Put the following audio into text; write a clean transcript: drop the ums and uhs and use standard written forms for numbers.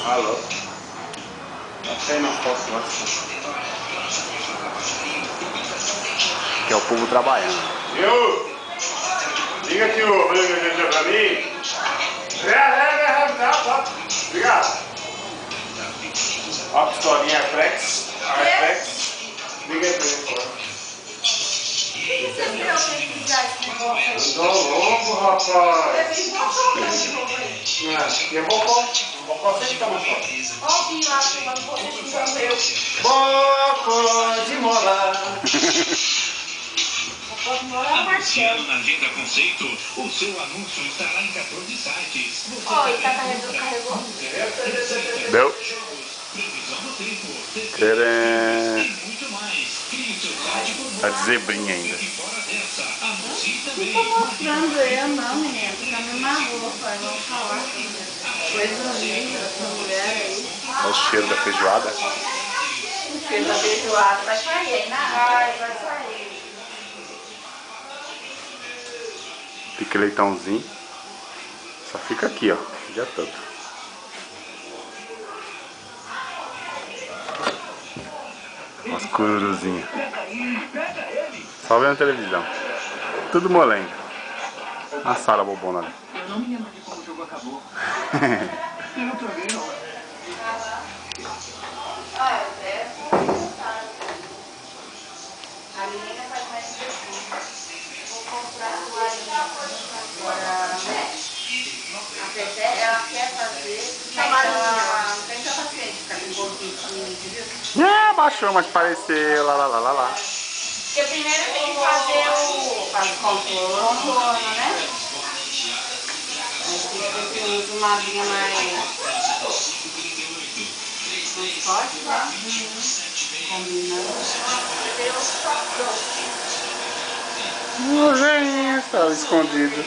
Alô? Achei não posso lá. Que é o povo trabalhando. Viu? Liga aqui o manager pra mim. Obrigado. Ó a pistolinha Flex. Liga aí pra ele, por favor. Tô louco, rapaz. E é bocó. Bocó sempre tá mais forte. Bocó de mola. Anunciando na Agenda Conceito, o seu anúncio estará em 14 sites. Oi, tá carregou? Deu? Previsão do tempo. Querem... Muito mais. Crie seu site por Tá de zebrinha ainda. fora dessa. Anuncie também. Não tô mostrando eu não, menina. Tá me marrou, pai. Vamos falar. Coisa linda essa mulher aí. Olha o cheiro da feijoada. O cheiro da feijoada vai sair, né? Vai sair. Pique leitãozinho. Só fica aqui, ó. O dia todo. As cururuzinhas. Só vendo televisão. Tudo molenga. A Sara bobona ali. Eu não me lembro de como o jogo acabou. Eu também não. A menina faz mais vou comprar a toalhinha agora, né? A Peté, ela quer fazer, mas ela não tem tanta paciência de ficar com bolsinho, viu? Ah, baixou, mas pareceu. Lá. Porque primeiro tem que fazer o contorno, né? Aí fica com uma linha mais forte, né? Combinando. Gente, estava escondido.